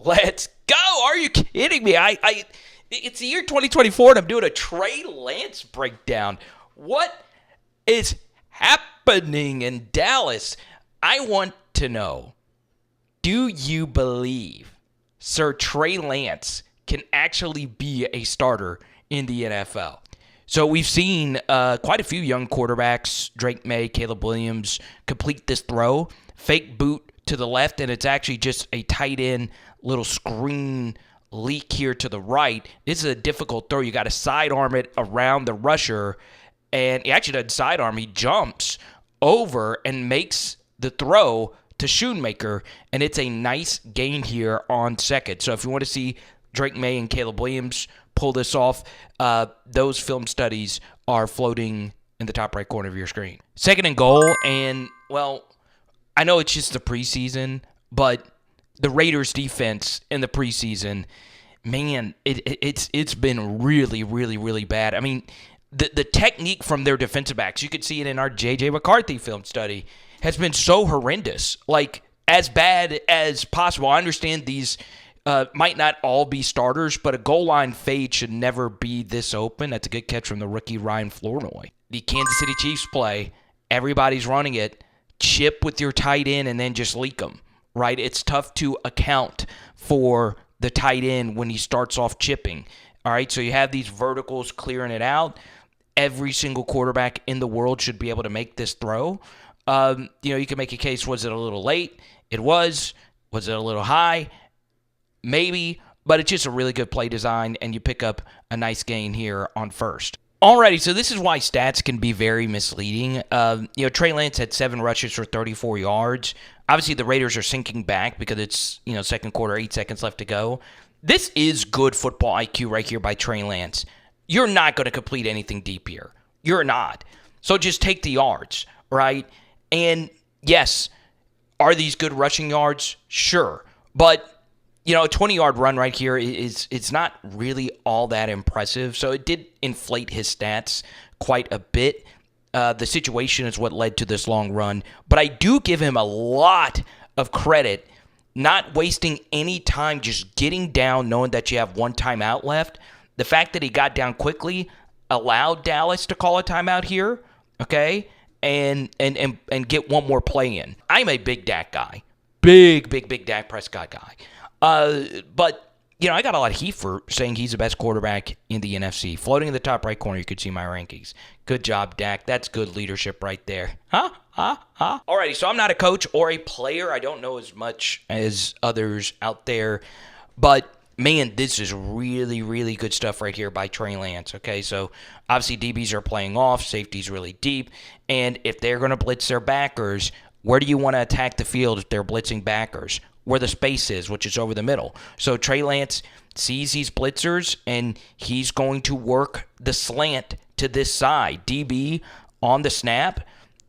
Let's go. Are you kidding me? It's the year 2024 and I'm doing a Trey Lance breakdown. What is happening in Dallas? I want to know, do you believe Sir Trey Lance can actually be a starter in the NFL? So we've seen quite a few young quarterbacks, Drake May, Caleb Williams, complete this throw, fake boot to the left, and it's actually just a tight end little screen leak here to the right. This is a difficult throw. You got to sidearm it around the rusher, and he actually doesn't sidearm. He jumps over and makes the throw to Schoonmaker, and it's a nice gain here on second. So if you want to see Drake May and Caleb Williams pull this off, those film studies are floating in the top right corner of your screen. Second and goal, and, well, I know it's just the preseason, but the Raiders' defense in the preseason, man, it's been really, really, really bad. I mean, the technique from their defensive backs, you could see it in our J.J. McCarthy film study, has been so horrendous, like as bad as possible. I understand these might not all be starters, but a goal line fade should never be this open. That's a good catch from the rookie Ryan Flournoy. The Kansas City Chiefs play, everybody's running it, chip with your tight end and then just leak them, right? It's tough to account for the tight end when he starts off chipping, all right? So you have these verticals clearing it out. Every single quarterback in the world should be able to make this throw. You can make a case, was it a little late? It was. Was it a little high? Maybe, but it's just a really good play design, and you pick up a nice gain here on first. Alrighty, so this is why stats can be very misleading. Trey Lance had 7 rushes for 34 yards. Obviously, the Raiders are sinking back because it's, second quarter, 8 seconds left to go. This is good football IQ right here by Trey Lance. You're not going to complete anything deep here. You're not. So just take the yards, right? And yes, are these good rushing yards? Sure. But a 20-yard run right here it's not really all that impressive. So it did inflate his stats quite a bit. The situation is what led to this long run. But I do give him a lot of credit, not wasting any time, just getting down, knowing that you have one timeout left. The fact that he got down quickly allowed Dallas to call a timeout here, okay, and get one more play in. I'm a big Dak guy. Big Dak Prescott guy. But, I got a lot of heat for saying he's the best quarterback in the NFC. Floating in the top right corner, you could see my rankings. Good job, Dak. That's good leadership right there. Alrighty, so I'm not a coach or a player. I don't know as much as others out there. But, man, this is really, really good stuff right here by Trey Lance. Okay, so obviously DBs are playing off. Safety's really deep. And if they're going to blitz their backers, where do you want to attack the field if they're blitzing backers? Where the space is, which is over the middle. So Trey Lance sees these blitzers, and he's going to work the slant to this side. DB on the snap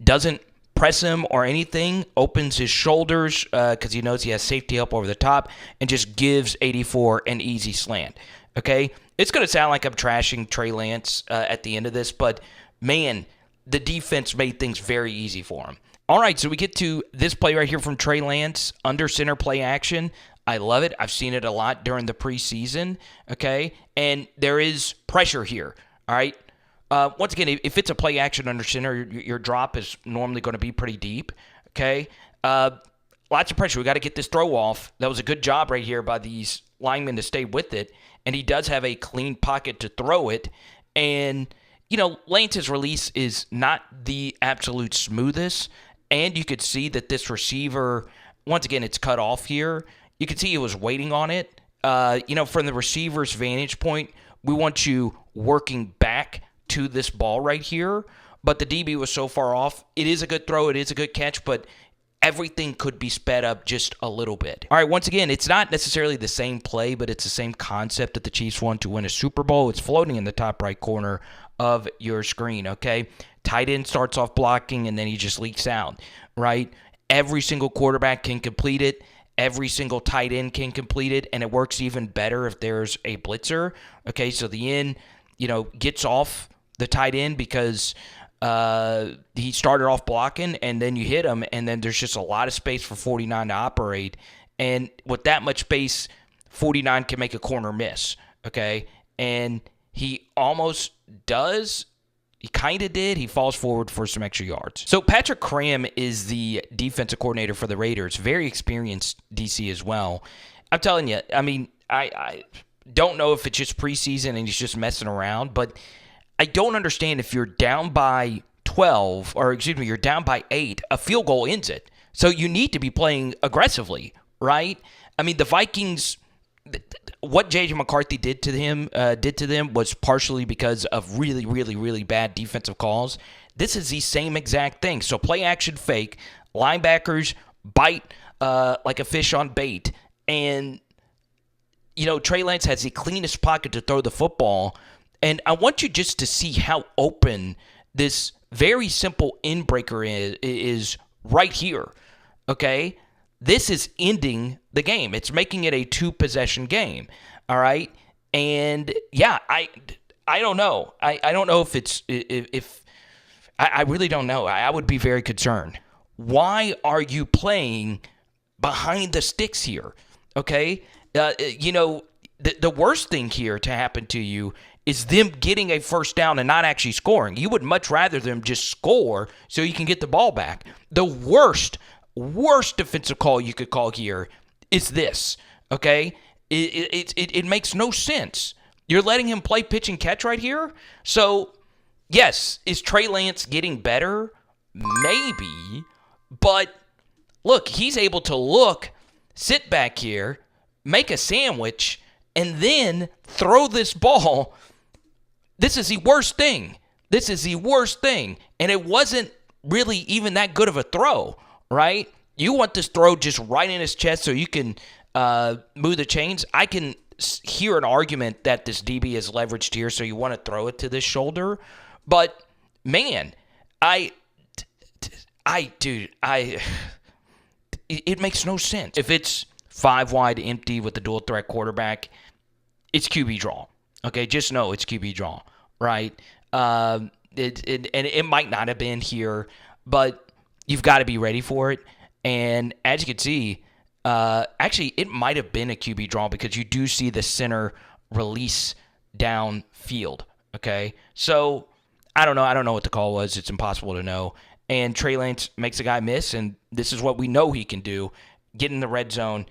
doesn't press him or anything, opens his shoulders because he knows he has safety up over the top, and just gives 84 an easy slant. Okay? It's going to sound like I'm trashing Trey Lance at the end of this, but, man, the defense made things very easy for him. All right, so we get to this play right here from Trey Lance, under center play action. I love it. I've seen it a lot during the preseason, okay? And there is pressure here, all right? Once again, if it's a play action under center, your drop is normally going to be pretty deep, okay? Lots of pressure. We got to get this throw off. That was a good job right here by these linemen to stay with it, and he does have a clean pocket to throw it, and, Lance's release is not the absolute smoothest. And you could see that this receiver, once again, it's cut off here. You could see he was waiting on it. From the receiver's vantage point, we want you working back to this ball right here. But the DB was so far off. It is a good throw. It is a good catch. But everything could be sped up just a little bit. All right, once again, it's not necessarily the same play, but it's the same concept that the Chiefs want to win a Super Bowl. It's floating in the top right corner of your screen, okay? Tight end starts off blocking, and then he just leaks out, right? Every single quarterback can complete it. Every single tight end can complete it, and it works even better if there's a blitzer. Okay, so the end, gets off the tight end because he started off blocking, and then you hit him, and then there's just a lot of space for 49 to operate. And with that much space 49 can make a corner miss, okay? And he almost does. He kind of did. He falls forward for some extra yards. So Patrick Cram is the defensive coordinator for the Raiders. Very experienced DC as well. I'm telling you, I mean, I don't know if it's just preseason and he's just messing around, but I don't understand if you're down by 12, or excuse me, you're down by 8, a field goal ends it. So you need to be playing aggressively, right? I mean, the Vikings, what J.J. McCarthy did to them was partially because of really, really, really bad defensive calls. This is the same exact thing. So play action fake, linebackers bite like a fish on bait, and Trey Lance has the cleanest pocket to throw the football. And I want you just to see how open this very simple in-breaker is right here, okay? This is ending the game. It's making it a 2-possession game, all right? And, yeah, I don't know. I don't know if I really don't know. I would be very concerned. Why are you playing behind the sticks here, okay? The worst thing here to happen to you is them getting a first down and not actually scoring. You would much rather them just score so you can get the ball back. The worst defensive call you could call here is this, okay? It makes no sense. You're letting him play pitch and catch right here? So, yes, is Trey Lance getting better? Maybe. But, look, he's able to sit back here, make a sandwich, and then throw this ball. This is the worst thing. And it wasn't really even that good of a throw, right? You want this throw just right in his chest so you can move the chains. I can hear an argument that this DB is leveraged here, so you want to throw it to this shoulder. But, man, it makes no sense. If it's 5 wide empty with the dual threat quarterback, it's QB draw. Okay, just know it's QB draw, right? And it might not have been here, but you've got to be ready for it. And as you can see, actually, it might have been a QB draw because you do see the center release downfield. Okay, so I don't know what the call was. It's impossible to know. And Trey Lance makes a guy miss, and this is what we know he can do: get in the red zone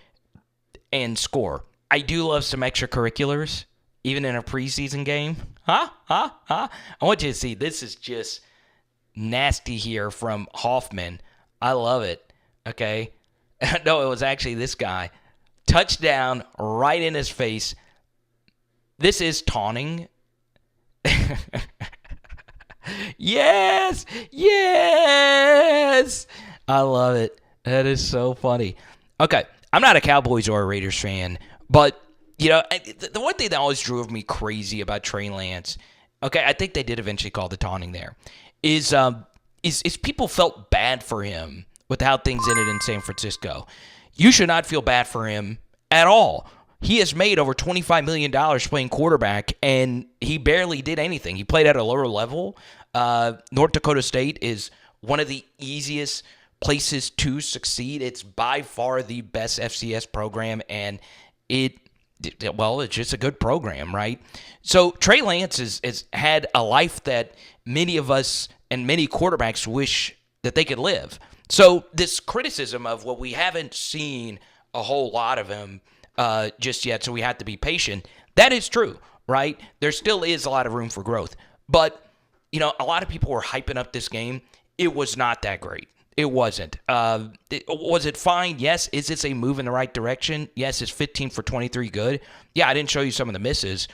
and score. I do love some extracurriculars, even in a preseason game. I want you to see, this is just nasty here from Hoffman. I love it, okay? No, it was actually this guy. Touchdown right in his face. This is taunting. Yes! I love it. That is so funny. Okay, I'm not a Cowboys or a Raiders fan, but, the one thing that always drove me crazy about Trey Lance, okay, I think they did eventually call the taunting there, is people felt bad for him with how things ended in San Francisco. You should not feel bad for him at all. He has made over $25 million playing quarterback, and he barely did anything. He played at a lower level. North Dakota State is one of the easiest places to succeed. It's by far the best FCS program, and it's just a good program, right? So Trey Lance has had a life that many of us and many quarterbacks wish that they could live. So this criticism of, well, we haven't seen a whole lot of him just yet, so we have to be patient. That is true, right? There still is a lot of room for growth. But, a lot of people were hyping up this game. It was not that great. It wasn't. Was it fine? Yes. Is this a move in the right direction? Yes. Is 15 for 23 good? Yeah, I didn't show you some of the misses,